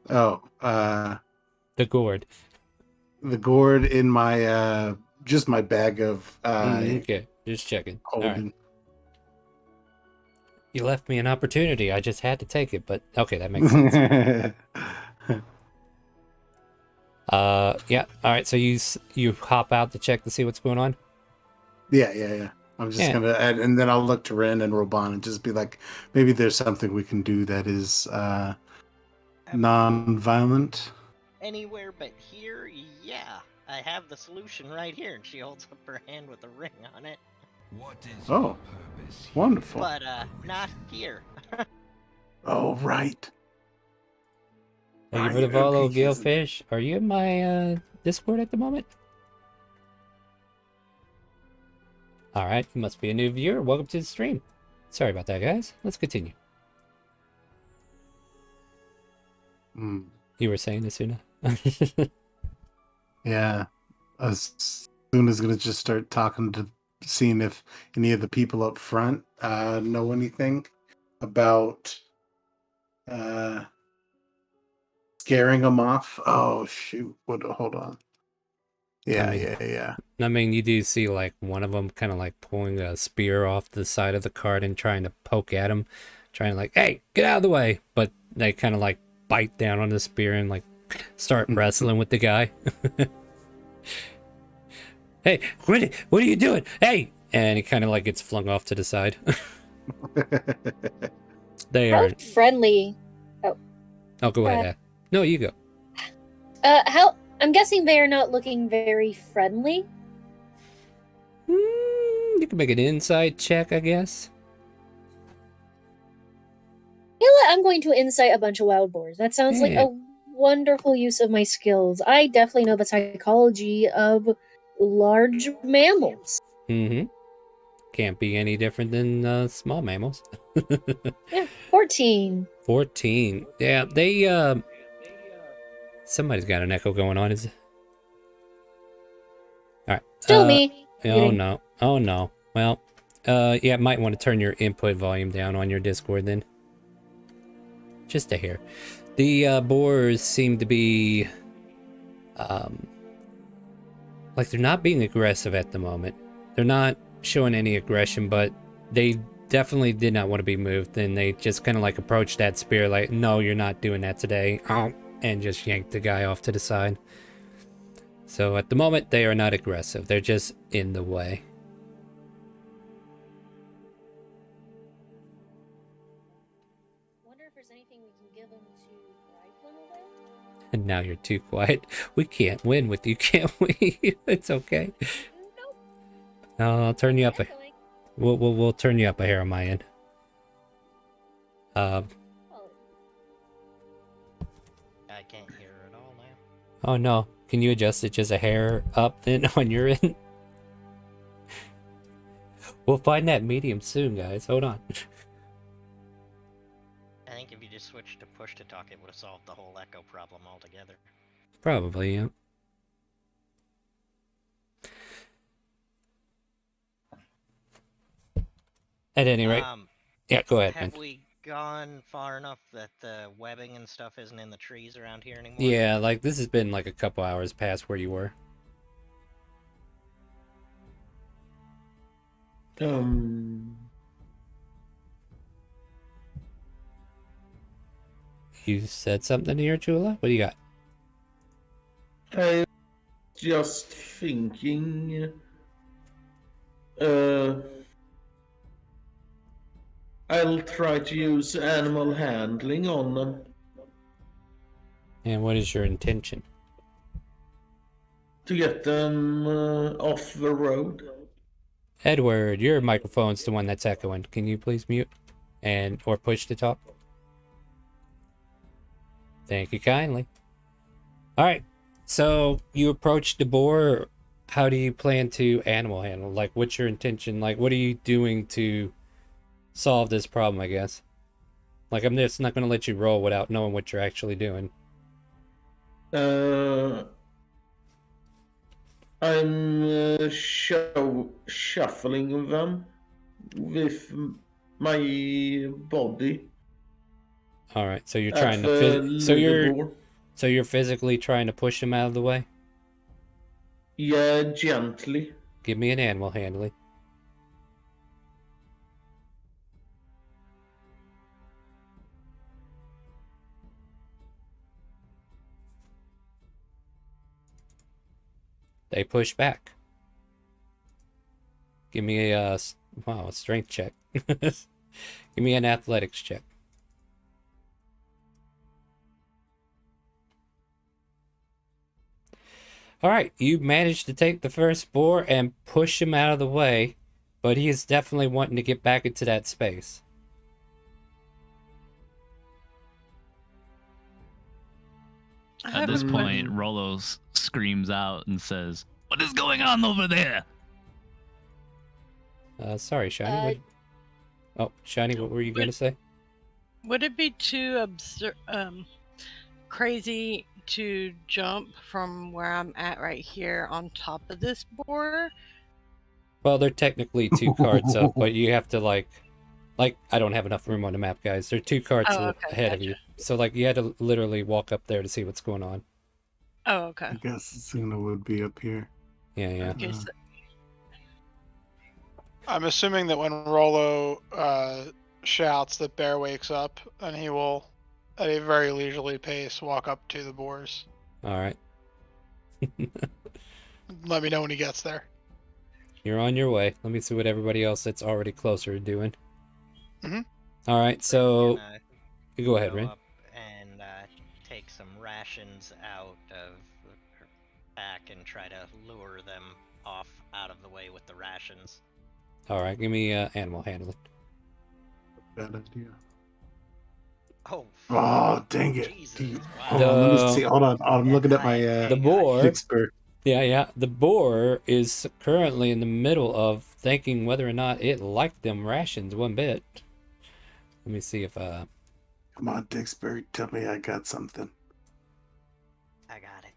Oh, the gourd. The gourd in my just my bag of okay, just checking. All right. You left me an opportunity. I just had to take it, but okay, that makes sense. Yeah. All right. So you hop out to check to see what's going on. Yeah. I'm just gonna add, and then I'll look to Ren and Roban and just be like, maybe there's something we can do that is non-violent. Anywhere but here, yeah. I have the solution right here, and she holds up her hand with a ring on it. Oh, wonderful. But not here. Oh, right. Thank you for Right, the follow, okay, yes. Gilfish. Are you in my Discord at the moment? Alright, you must be a new viewer. Welcome to the stream. Sorry about that, guys. Let's continue. Mm, You were saying, Asuna? yeah. As soon as gonna just start talking to seeing if any of the people up front know anything about scaring them off. Oh shoot! What? Hold on. Yeah, yeah. I mean, you do see like one of them kind of like pulling a spear off the side of the cart and trying to poke at him, trying to like, hey, get out of the way. But they kind of like bite down on the spear and like start wrestling with the guy. Hey, what are you doing? Hey! And he kind of like gets flung off to the side. They How are. friendly. Oh, go ahead. No, you go. How? I'm guessing they are not looking very friendly. You can make an insight check, I guess. You know what? I'm going to incite a bunch of wild boars. That sounds like Yeah. a wonderful use of my skills. I definitely know the psychology of large mammals. Mm-hmm. Can't be any different than small mammals. Yeah, 14. 14. Yeah, they somebody's got an echo going on, is it? Alright. Still me. Oh Muting. no. Oh no. Well, yeah, might want to turn your input volume down on your Discord then. Just a hair. The boars seem to be like they're not being aggressive at the moment. They're not showing any aggression, but they definitely did not want to be moved, and they just kind of like approached that spear like, no, you're not doing that today, and just yanked the guy off to the side. So at the moment they are not aggressive, they're just in the way. Wonder if there's anything we can give them to drive them away? And now you're too quiet. We can't win with you, can't we? It's okay. Nope. I'll turn you up a Echoing. we'll turn you up a hair on my end. I can't hear her at all now. Oh no. Can you adjust it just a hair up then on your end? We'll find that medium soon, guys. Hold on. I think if you just switched to push to talk, it would have solved the whole echo problem altogether. Probably, yeah. At any rate. Yeah, go ahead, man. Have we gone far enough that the webbing and stuff isn't in the trees around here anymore? Yeah, like this has been like a couple hours past where you were. You said something here, Chula? What do you got? I'm just thinking. I'll try to use animal handling on them And what is your intention? to get them off the road. Edward, your microphone's the one that's echoing. Can you please mute or push to talk? Thank you kindly. All right. So you approach the boar. How do you plan to animal handle? Like, what's your intention? Like, what are you doing to solve this problem, I guess? Like, I'm just not going to let you roll without knowing what you're actually doing. I'm shuffling them with my body. All right. So you're trying to so you're physically trying to push him out of the way? Yeah, gently. Give me an animal handling. They push back. Give me a strength check. Give me an athletics check. All right, you managed to take the first boar and push him out of the way, but he is definitely wanting to get back into that space. At this point, Rolo screams out and says, "What is going on over there?" Sorry, Shiny. Shiny, what were you going to say? Would it be too crazy to jump from where I'm at right here on top of this boar? Well, they're technically 2 carts up, but you have to like I don't have enough room on the map, guys. They're 2 carts ahead of you, so like you had to literally walk up there to see what's going on. Oh, okay. I guess Suna would be up here. Yeah. Okay, so I'm assuming that when Rolo shouts, that Bear wakes up, and he will, at a very leisurely pace, walk up to the boars. All right. Let me know when he gets there. You're on your way. Let me see what everybody else that's already closer is doing. Mhm. All right, so Gonna you go ahead, go Rin. up and take some rations out of her pack and try to lure them off out of the way with the rations. All right, give me animal handling. Bad idea. Oh. Oh, dang it. Jesus, Hold on, let me see. Hold on. I'm looking at my the boar. Vicksburg. Yeah. The boar is currently in the middle of thinking whether or not it liked them rations one bit. Let me see if Come on, Dixbury, tell me I got something. I got it.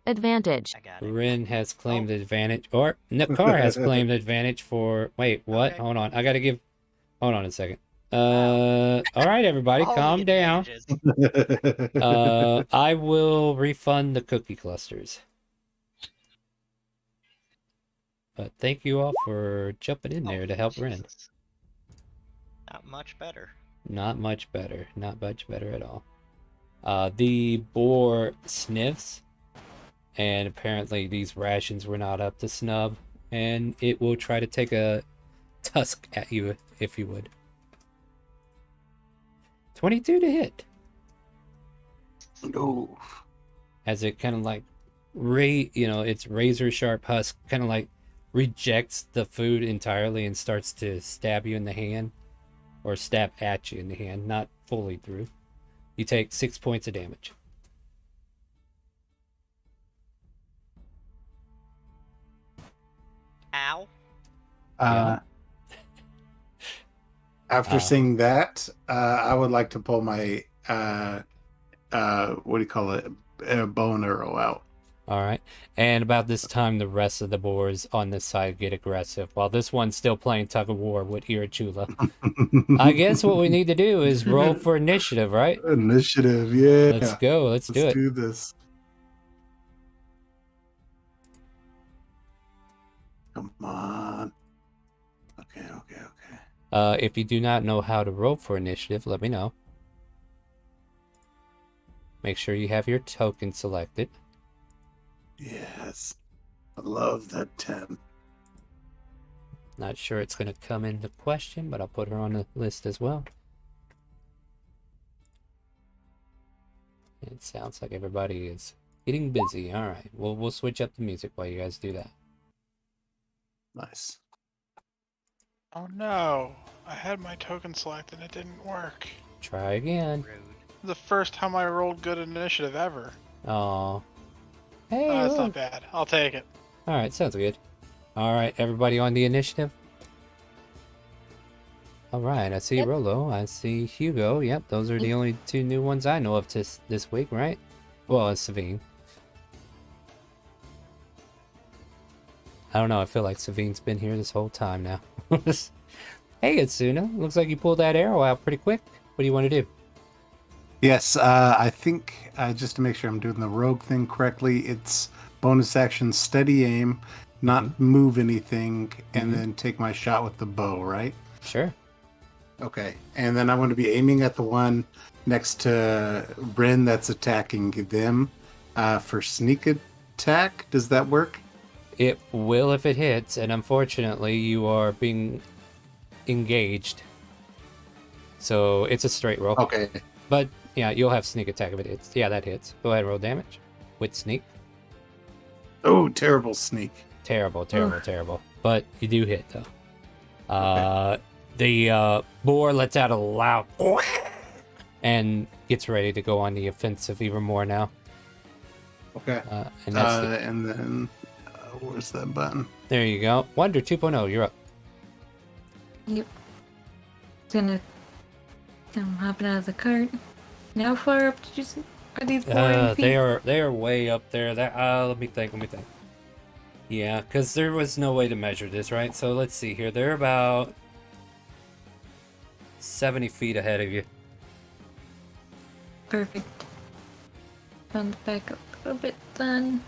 Advantage. I got it. Rin has claimed advantage, or Nakar has claimed advantage for. Wait, what? Okay. Hold on. Hold on a second. All right, everybody, All calm the down. advantages. I will refund the cookie clusters. But thank you all for jumping in there to help Rin. Jesus. Not much better. Not much better. Not much better at all. The boar sniffs, and apparently these rations were not up to snub, and it will try to take a tusk at you if you would. 22 to hit. No. As it kind of like its razor sharp husk kind of like rejects the food entirely and starts to stab you in the hand, or stab at you in the hand, not fully through. You take 6 points of damage. Ow. Yeah. After seeing that, I would like to pull my what do you call it? Bow and arrow out. All right. And about this time, the rest of the boars on this side get aggressive, while this one's still playing tug of war with Irachula. I guess what we need to do is roll for initiative, right? Initiative, yeah. Let's go. Let's do it. Let's do this. Come on. Okay. If you do not know how to roll for initiative, let me know. Make sure you have your token selected. Yes. I love that 10. Not sure it's going to come into question, but I'll put her on the list as well. It sounds like everybody is getting busy. All right. We'll switch up the music while you guys do that. Nice. Oh no, I had my token selected and it didn't work. Try again. Rude. The first time I rolled good initiative ever. Oh. Hey, That's look. not bad. I'll take it. All right, sounds good. All right, everybody on the initiative? All right, I see Yep. Rolo. I see Hugo. Yep, those are the only 2 new ones I know of this week, right? Well, it's Savine. I don't know. I feel like Savine's been here this whole time now. Hey, Itsuna. Looks like you pulled that arrow out pretty quick. What do you want to do? Yes, I think just to make sure I'm doing the rogue thing correctly, it's bonus action, steady aim, not move anything, and then take my shot with the bow, right? Sure. Okay, and then I'm going to be aiming at the one next to Bryn that's attacking them for sneak attack. Does that work? It will if it hits, and unfortunately, you are being engaged. So it's a straight roll. Okay. But yeah, you'll have sneak attack if it hits. Yeah, that hits. Go ahead, roll damage with sneak. Oh, terrible sneak. Terrible. But you do hit though. The boar lets out a loud and gets ready to go on the offensive even more now. Okay. And that's and then where's that button? there you go. Wonder 2.0, you're up. Yep. I'm hopping out of the cart. Now far up did you see? Are these boring feet? They are way up there. That let me think. Yeah, because there was no way to measure this, right? So let's see here. They're about 70 feet ahead of you. Perfect. Found back up a little bit then.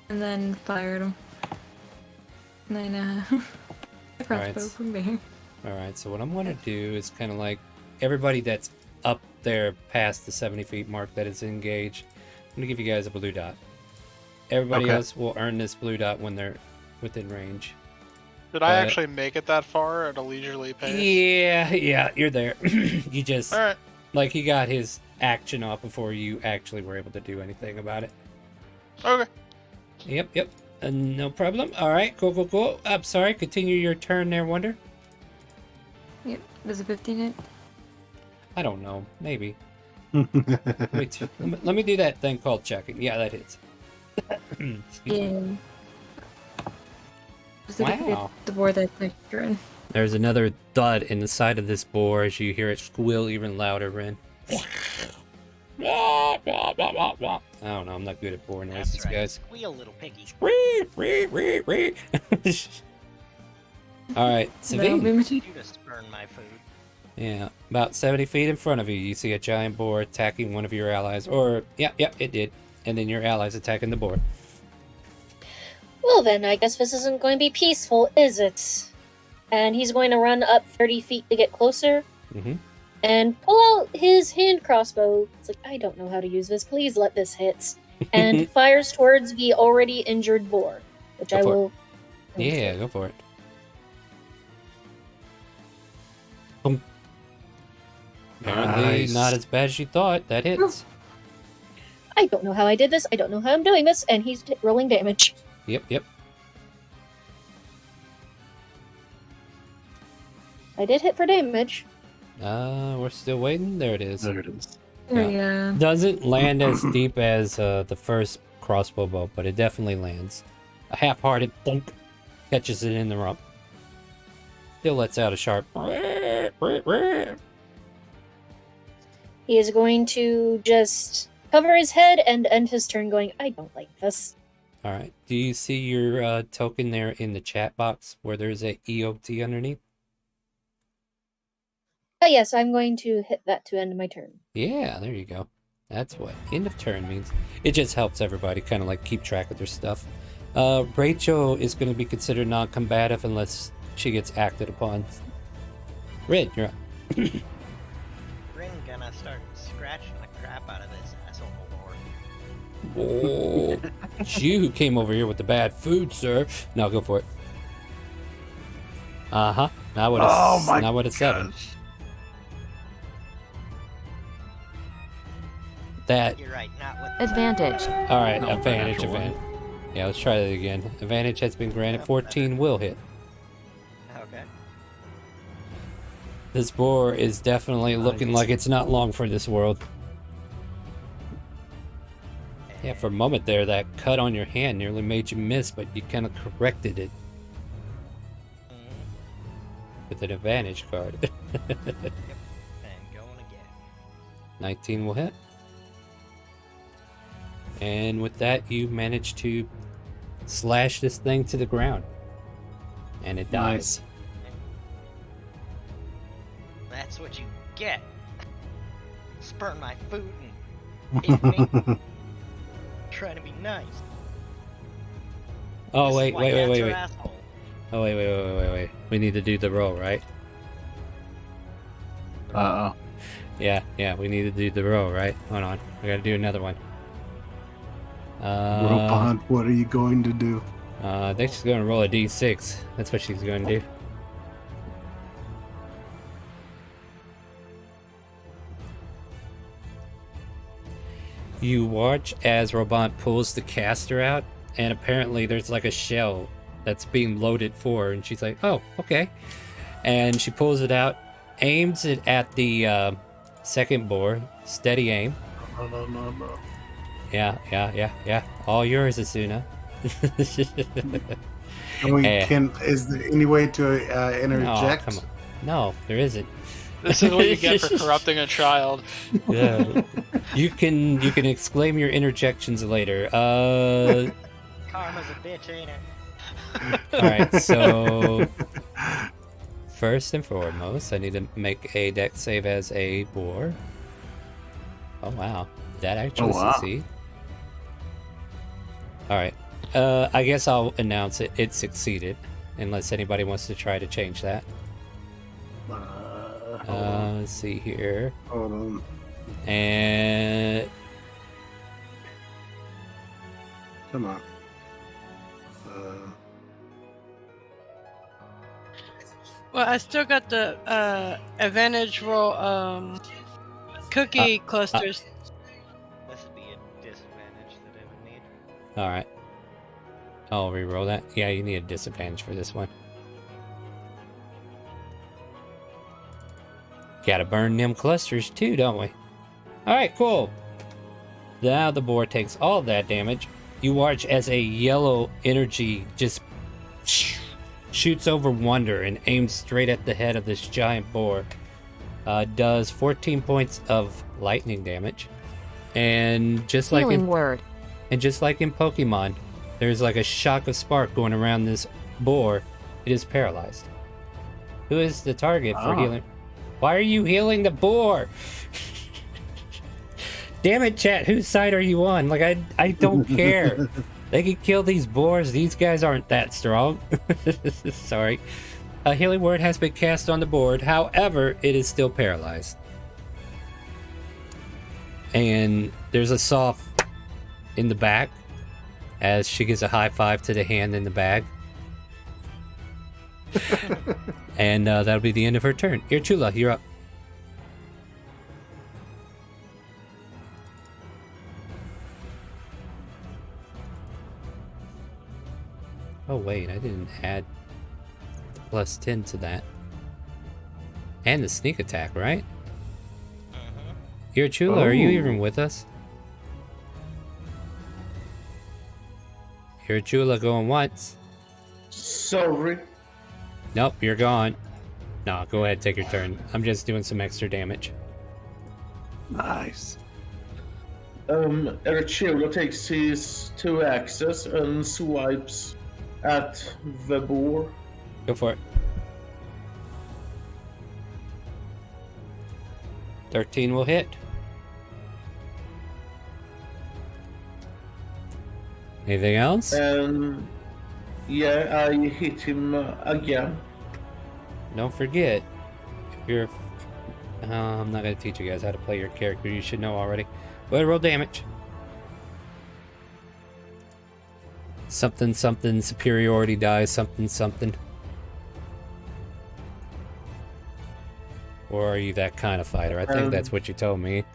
And then fired him. And then a crossbow from there. Alright, so what I'm going to do is kind of like everybody that's up there past the 70 feet mark that is engaged, I'm going to give you guys a blue dot. Everybody else will earn this blue dot when they're within range. Did I actually make it that far at a leisurely pace? Yeah, you're there. You just, Alright. like, he got his action off before you actually were able to do anything about it. Okay. Yep. No problem. Alright, cool. I'm sorry, continue your turn there, Wonder. Yep, does a 15 hit? I don't know, maybe. let me do that thing called checking. Yeah, that hits. Yeah. Wow. The boar that you're in. There's another thud in the side of this boar as you hear it squeal even louder, Ren. I don't know, I'm not good at boar noises, That's right. guys. Squeal, little piggy. Alright, Savine. You just burn my food. Yeah, about 70 feet in front of you, you see a giant boar attacking one of your allies. Or, yeah, it did. And then your allies attacking the boar. Well then, I guess this isn't going to be peaceful, is it? And he's going to run up 30 feet to get closer. Mm-hmm. And pull out his hand crossbow. It's like, I don't know how to use this. Please let this hit. And fires towards the already injured boar, which Go I for will. Yeah, go for it. Boom. Apparently Nice. not as bad as you thought. That hits. I don't know how I did this. I don't know how I'm doing this. And he's rolling damage. Yep. I did hit for damage. We're still waiting. There it is. There it is. Yeah. Doesn't land as deep as the first crossbow bolt, but it definitely lands. A half-hearted thump catches it in the rump. Still lets out a sharp. He is going to just cover his head and end his turn going, I don't like this. All right. Do you see your token there in the chat box where there's a EOT underneath? Oh yes, I'm going to hit that to end my turn. Yeah, there you go. That's what end of turn means. It just helps everybody kind of like keep track of their stuff. Rachel is going to be considered non-combative unless she gets acted upon. Red, you're up. Ring gonna start scratching the crap out of this asshole boar. Oh, it's you who came over here with the bad food, sir. No, go for it. Uh-huh. Now what a, now what a 7. That. You're right, not with Advantage. All right, No, advantage. natural one. Yeah, let's try that again. Advantage has been granted. 14 will hit. Okay. This boar is definitely looking like it's not long for this world. Yeah, for a moment there, that cut on your hand nearly made you miss, but you kind of corrected it with an advantage card. Yep. And going again. 19 will hit. And with that, you manage to slash this thing to the ground. And it dies. That's what you get. Spurn my food and hit me. Trying to be nice. Oh, This is wait. why cats are assholes. Oh, wait. We need to do the roll, right? Uh-oh. Yeah, we need to do the roll, right? Hold on. I gotta do another one. Robot, what are you going to do? I think she's gonna roll a d6. That's what she's gonna do. You watch as Robot pulls the caster out, and apparently there's like a shell that's being loaded for her, and she's like, oh, okay. And she pulls it out, aims it at the second boar, steady aim. No. Yeah. All yours, Asuna. Is there any way to interject? No, come on. No, there isn't. This is what you get for corrupting a child. Yeah. You can exclaim your interjections later. Karma's a bitch, ain't it? Alright, so first and foremost, I need to make a dex save as a boar. Oh wow. That actually succeed. Alright. I guess I'll announce it. It succeeded. Unless anybody wants to try to change that. Let's see here. Hold on. And Come on. Well, I still got the advantage roll cookie clusters. This would be a disadvantage that I would need. alright. I'll reroll that. Yeah, you need a disadvantage for this one. Gotta burn them clusters too, don't we? Alright, cool. Now the boar takes all of that damage. You watch as a yellow energy just shoots over Wonder and aims straight at the head of this giant boar. Does 14 points of lightning damage. And just like Healing word. And just like in Pokemon, there's like a shock of spark going around this boar. It is paralyzed. Who is the target for healing? Why are you healing the boar? Damn it, chat. Whose side are you on? Like, I don't care. They can kill these boars. These guys aren't that strong. Sorry. A healing word has been cast on the board. However, it is still paralyzed. And there's a soft in the back as she gives a high five to the hand in the bag. And that'll be the end of her turn. Irchula, you're up. Oh wait, I didn't add the plus 10 to that. And the sneak attack, right? Irchula, are you even with us? Irchula going once. Sorry. Nope, you're gone. No, go ahead, take your turn. I'm just doing some extra damage. Nice. Erchula takes his 2 axes and swipes at the boar. Go for it. 13 will hit. Anything else? Yeah, I hit him again. Don't forget, if you're... I'm not going to teach you guys how to play your character. You should know already. Go ahead, roll damage. Something, something, superiority dies, something, something. Or are you that kind of fighter? I think that's what you told me.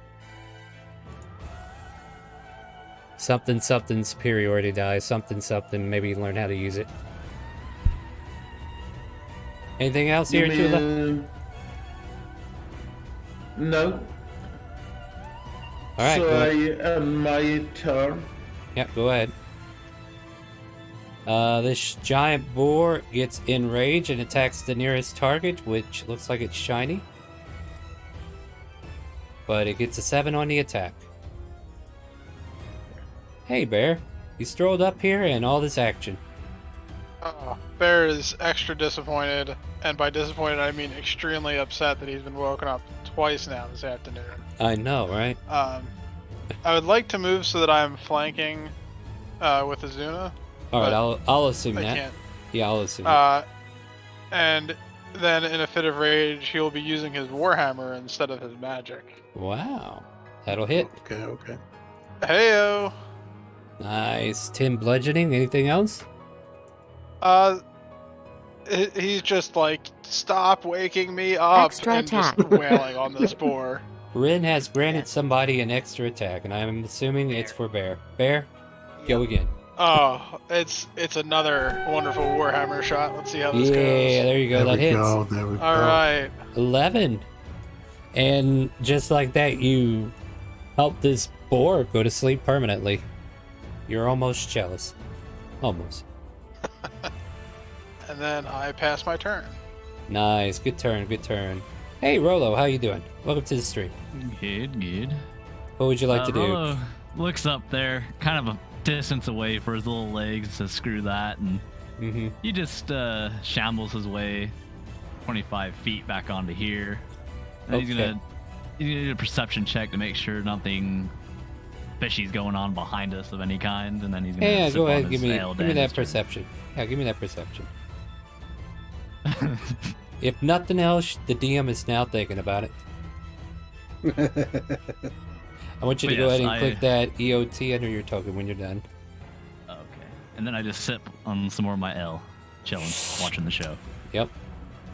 Something, something, superiority dies, something, something. Maybe you learn how to use it. Anything else here, Chula? No. Alright, so I end my turn. Yep, go ahead. This giant boar gets enraged and attacks the nearest target, which looks like it's shiny. But it gets a 7 on the attack. Hey, Bear. You strolled up here and all this action. Bear is extra disappointed, and by disappointed I mean extremely upset that he's been woken up twice now this afternoon. I know, right? I would like to move so that I'm flanking with Azuna. Alright, I'll assume I that. can't. Yeah, I'll assume that. And then in a fit of rage, he'll be using his Warhammer instead of his magic. Wow. That'll hit. Okay. Heyo! Nice. 10 bludgeoning. Anything else? He's just like, stop waking me up, Extra and attack. just wailing on this boar. Rin has granted somebody an extra attack, and I'm assuming it's for Bear. Bear, go again. Oh, it's another wonderful Warhammer shot. Let's see how this Yeah, goes. there you go. There That we hits. go. There we All go. right. 11. And just like that, you help this boar go to sleep permanently. You're almost jealous. Almost. And then I pass my turn. Nice. Good turn. Good turn. Hey, Rolo, how you doing? Welcome to the stream. Good, good. What would you like to do? Rolo looks up there, kind of a distance away for his little legs, so screw that, and he just shambles his way 25 feet back onto here. And he's gonna do a perception check to make sure nothing fishy's going on behind us of any kind, and then he's gonna Yeah, sip go on ahead. his Give ale to me end that his turn. perception. Yeah, give me that perception. If nothing else, the DM is now thinking about it. I want you to But go yes, ahead and click that EOT under your token when you're done. Okay. And then I just sip on some more of my ale, chilling, watching the show. Yep.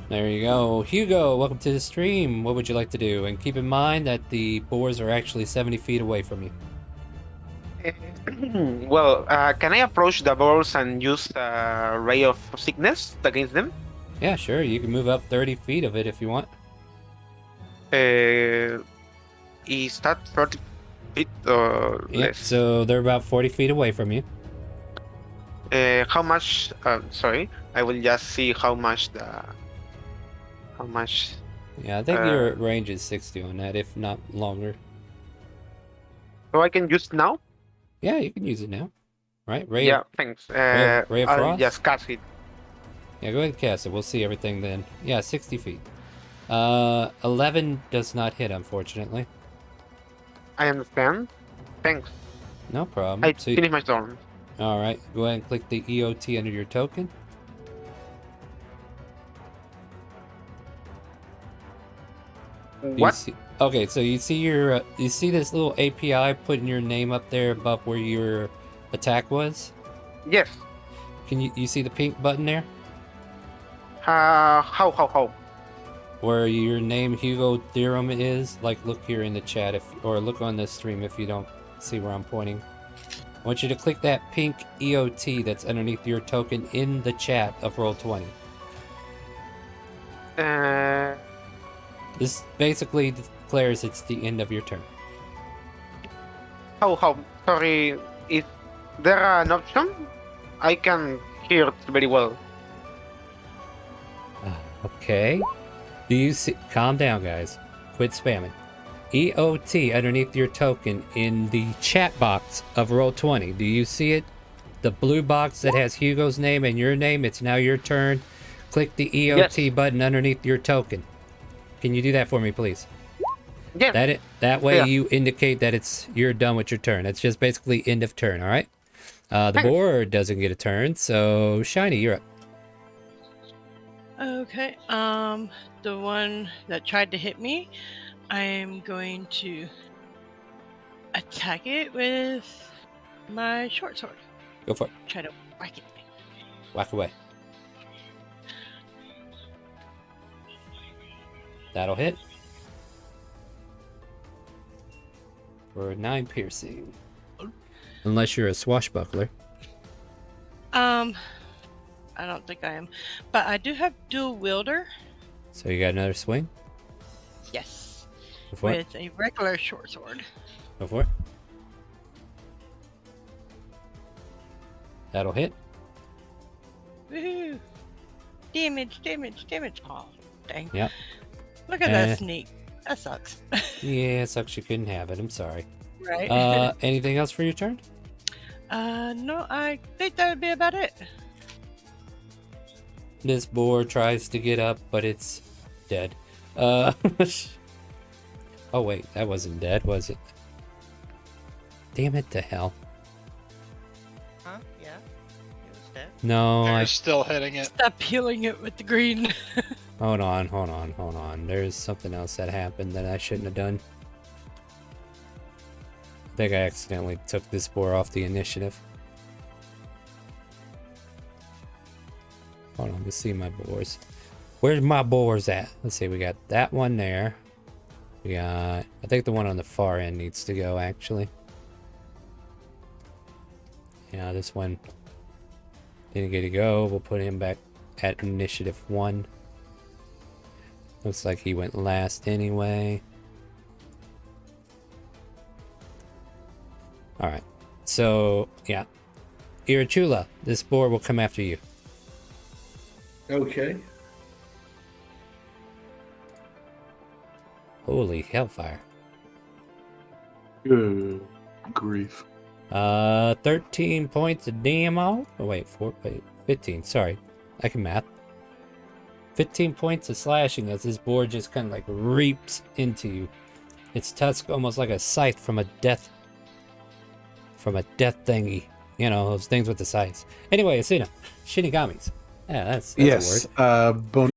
There you go. Hugo, welcome to the stream. What would you like to do? And keep in mind that the boars are actually 70 feet away from you. Well, can I approach the balls and use a ray of sickness against them? Yeah, sure. You can move up 30 feet of it if you want. Is that 30 feet or Yep, less? so they're about 40 feet away from you. How much? Sorry, I will just see how much the. How much? Yeah, I think your range is 60 on that, if not longer. So I can use it now? Yeah, you can use it now. Right? Ray Yeah, of, thanks. Ray of I'll Frost? just cast it. Yeah, go ahead and cast it. We'll see everything then. Yeah, 60 feet. 11 does not hit, unfortunately. I understand. Thanks. No problem. I So finish my turn. Alright, go ahead and click the EOT under your token. What? Okay, so you see your you see this little API putting your name up there above where your attack was? Yes. Can you see the pink button there? How? Where your name Hugo Theorem is? Like, look here in the chat, or look on the stream if you don't see where I'm pointing. I want you to click that pink EOT that's underneath your token in the chat of Roll20. This basically declares it's the end of your turn. How? Sorry, is there an option? I can hear it very well. Okay. Do you see? Calm down, guys. Quit spamming. EOT underneath your token in the chat box of Roll20. Do you see it? The blue box that has Hugo's name and your name. It's now your turn. Click the EOT button underneath your token. Can you do that for me, please? Yeah. That way you indicate that you're done with your turn. It's just basically end of turn. All right. The board doesn't get a turn, so Shiny, you're up. Okay, the one that tried to hit me, I'm going to attack it with my short sword. Go for it. Try to whack it. Whack away. That'll hit. For 9 piercing. Unless you're a swashbuckler. I don't think I am, but I do have dual wielder. So you got another swing? Yes. Go for it. With a regular short sword. Go for it. That'll hit. Woohoo! Damage. Oh, dang. Yep. Look at that sneak. That sucks. Yeah, it sucks you couldn't have it. I'm sorry. Right. Anything else for your turn? No, I think that would be about it. This boar tries to get up, but it's dead. Oh wait, that wasn't dead, was it? Damn it to hell. Huh? Yeah. It was dead. No, They're still hitting it. Stop peeling it with the green. Hold on. There's something else that happened that I shouldn't have done. I think I accidentally took this boar off the initiative. Hold on, let's see my boars. Where's my boars at? Let's see, we got that one there. We got, I think the one on the far end needs to go, actually. Yeah, this one didn't get to go. We'll put him back at initiative 1. Looks like he went last anyway. Alright. So, yeah. Irachula, this boar will come after you. Okay. Holy hellfire. Good grief. 13 points of damage. Oh, wait, 15. Sorry. I can math. 15 points of slashing as this boar just kind of like reaps into you. Its tusk almost like a scythe from a death thingy. You know, those things with the scythes. Anyway, Asuna, Shinigamis. Yeah, that's Yes. a word.